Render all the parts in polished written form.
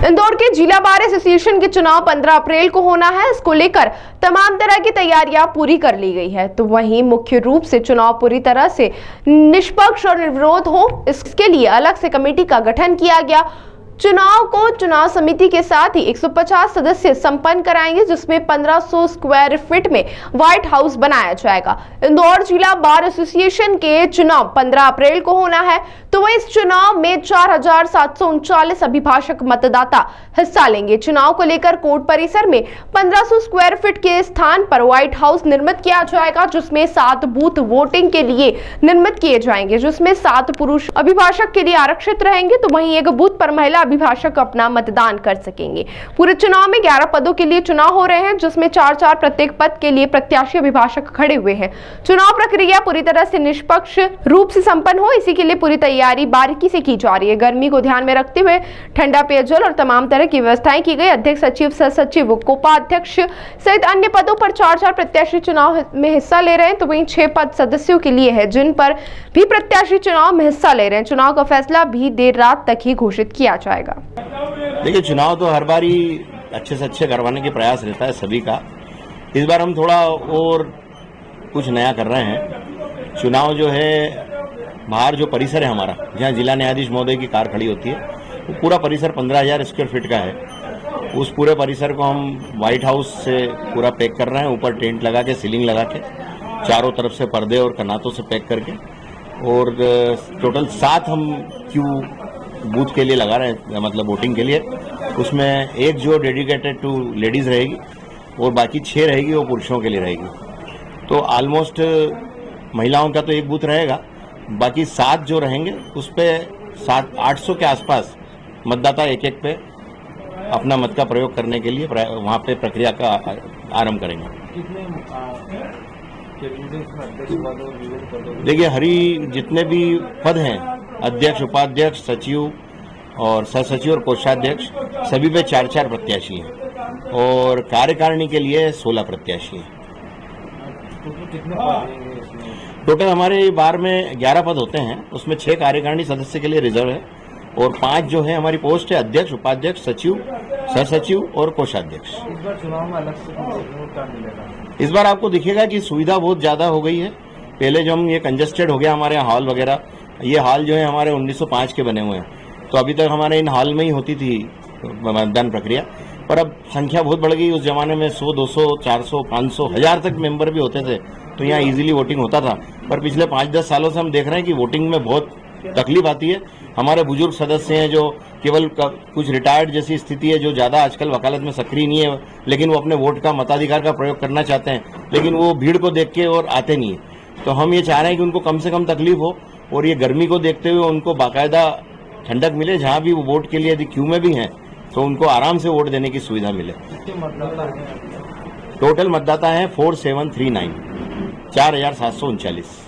इंदौर के जिला bar association के चुनाव 15 अप्रैल को होना है। इसको लेकर तमाम तरह की तैयारियां पूरी कर ली गई है। तो वहीं मुख्य रूप से चुनाव पूरी तरह से निष्पक्ष और निर्विरोध हो, इसके लिए अलग से कमेटी का गठन किया गया। चुनाव को चुनाव समिति के साथ ही 150 सदस्य संपन्न कराएंगे, जिसमें 1500 स्क्वायर फीट में व्हाइट हाउस बनाया जाएगा। इंदौर जिला बार एसोसिएशन के चुनाव 15 अप्रैल को होना है। तो वह इस चुनाव में 4739 अभिभाषक मतदाता हिस्सा लेंगे। चुनाव को लेकर कोर्ट परिसर में 1500 स्क्वायर फीट के स्थान पर व्हाइट हाउस निर्मित किया जाएगा, जिसमें 7 बूथ वोटिंग के लिए निर्मित किए जाएंगे, जिसमें 7 पुरुष अभिभाषक के लिए आरक्षित रहेंगे। तो वहीं एक बूथ पर महिला अभिभाषक अपना मतदान कर सकेंगे। पूरे चुनाव में 11 पदों के लिए चुनाव हो रहे हैं, जिसमें 4-4 प्रत्येक पद के लिए प्रत्याशी अभिभाषक खड़े हुए हैं। चुनाव प्रक्रिया पूरी तरह से निष्पक्ष रूप से संपन्न हो, इसी के लिए पूरी तैयारी बारीकी से की जा रही है। गर्मी को ध्यान में रखते हुए ठंडा पेयजल और तमाम तरह की व्यवस्थाएं की गई। अध्यक्ष, सचिव, सह सचिव, कोषाध्यक्ष सहित अन्य पदों पर 4-4 प्रत्याशी चुनाव में हिस्सा ले रहे हैं। तो वहीं 6 पद सदस्यों के लिए है, जिन पर भी प्रत्याशी चुनाव में हिस्सा ले रहे हैं। चुनाव का फैसला भी देर रात तक ही घोषित किया जाएगा। देखिए, चुनाव तो हर बार ही अच्छे से अच्छे करवाने के प्रयास रहता है सभी का। इस बार हम थोड़ा और कुछ नया कर रहे हैं। चुनाव जो है, बाहर जो परिसर है हमारा, जहाँ जिला न्यायाधीश महोदय की कार खड़ी होती है, वो पूरा परिसर 15,000 स्क्वायर फीट का है। उस पूरे परिसर को हम व्हाइट हाउस से पूरा पैक कर रहे हैं। ऊपर टेंट लगा के, सीलिंग लगा के, चारों तरफ से पर्दे और कनातों से पैक करके, और टोटल 7 हम क्यू बूथ के लिए लगा रहे हैं, मतलब वोटिंग के लिए। उसमें एक जो डेडिकेटेड टू लेडीज रहेगी और बाकी 6 रहेगी वो पुरुषों के लिए रहेगी। तो ऑलमोस्ट महिलाओं का तो एक बूथ रहेगा, बाकी 7 जो रहेंगे उस पे 700-800 के आसपास मतदाता एक पे अपना मत का प्रयोग करने के लिए वहाँ पे प्रक्रिया का आरंभ करेंगे। देखिए, जितने भी पद हैं, अध्यक्ष, उपाध्यक्ष, सचिव और सह सचिव और कोषाध्यक्ष, सभी पे 4-4 प्रत्याशी हैं और कार्यकारिणी के लिए 16 प्रत्याशी हैं। टोटल हमारे बार में 11 पद होते हैं, उसमें 6 कार्यकारिणी सदस्य के लिए रिजर्व है और 5 जो है हमारी पोस्ट है, अध्यक्ष, उपाध्यक्ष, सचिव, सह सचिव और कोषाध्यक्ष। इस बार चुनाव में अलग से क्या मिलेगा? इस बार आपको दिखेगा कि सुविधा बहुत ज्यादा हो गई है। पहले जो हम ये कंजेस्टेड हो गया हमारे हॉल वगैरह, ये हॉल जो है हमारे 1905 के बने हुए हैं, तो अभी तक हमारे इन हॉल में ही होती थी मतदान प्रक्रिया। पर अब संख्या बहुत बढ़ गई। उस जमाने में 100, 200, 400, 500, 1000 तक मेंबर भी होते थे, तो यहाँ इजीली वोटिंग होता था। पर पिछले 5-10 सालों से हम देख रहे हैं कि वोटिंग में बहुत तकलीफ आती है। हमारे बुजुर्ग सदस्य हैं जो केवल कुछ रिटायर्ड जैसी स्थिति है, जो ज्यादा आजकल वकालत में सक्रिय नहीं है, लेकिन वो अपने वोट का, मताधिकार का प्रयोग करना चाहते हैं, लेकिन वो भीड़ को देख के और आते नहीं है। तो हम ये चाह रहे हैं कि उनको कम से कम तकलीफ हो और ये गर्मी को देखते हुए उनको बाकायदा ठंडक मिले। जहाँ भी वो वोट के लिए यदि क्यू में भी हैं तो उनको आराम से वोट देने की सुविधा मिले। टोटल मतदाता है 4739, 4739।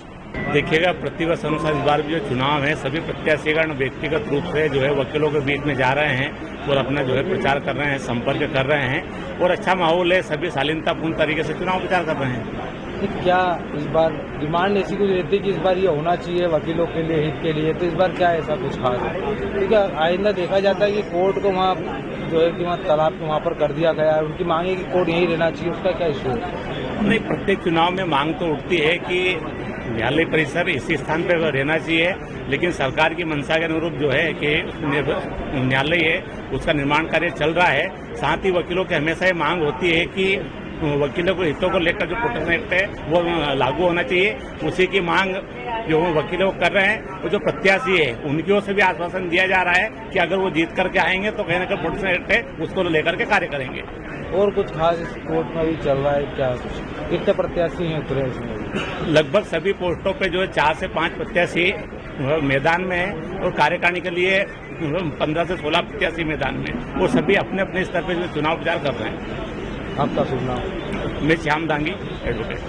देखिएगा, प्रतिवर्ष अनुसार इस बार भी जो चुनाव है, सभी प्रत्याशीगण व्यक्तिगत रूप से जो है वकीलों के बीच में जा रहे हैं और अपना जो है प्रचार कर रहे हैं, संपर्क कर रहे हैं और अच्छा माहौल है। सभी शालीनतापूर्ण तरीके से चुनाव प्रचार कर रहे हैं। क्या इस बार डिमांड ऐसी कुछ रहती है कि इस बार ये होना चाहिए वकीलों के लिए, हित के लिए, तो इस बार क्या ऐसा कुछ खास है? क्योंकि आइंदा देखा जाता है कि कोर्ट को वहाँ जो है कि वहाँ तालाब को वहाँ पर कर दिया गया है, उनकी मांग है कि कोर्ट यहीं रहना चाहिए, उसका क्या इशू है? नहीं, प्रत्येक चुनाव में मांग तो उठती है कि न्यायालय परिसर इसी स्थान पर रहना चाहिए, लेकिन सरकार की मंशा के अनुरूप जो है कि न्यायालय है उसका निर्माण कार्य चल रहा है। साथ ही वकीलों की हमेशा ये मांग होती है कि वकीलों को हितों को लेकर जो प्रोटेक्शन एक्ट है वो लागू होना चाहिए। उसी की मांग जो वकीलों को कर रहे हैं, वो जो प्रत्याशी है उनकी ओर से भी आश्वासन दिया जा रहा है कि अगर वो जीत करके आएंगे तो कहीं ना कहीं प्रोटेक्शन एक्ट है उसको लेकर के कार्य करेंगे। और कुछ खास इस कोर्ट में भी चल रहा है क्या? कितने प्रत्याशी हैं उतरे इसमें? लगभग सभी पोस्टों पे जो है 4 से 5 प्रत्याशी मैदान में है और कार्यकारिणी के लिए 15 से 16 प्रत्याशी मैदान में। वो सभी अपने अपने स्तर पर जो चुनाव प्रचार कर रहे हैं। आपका शुभ नाम? मैं श्याम दांगी, एडवोकेट।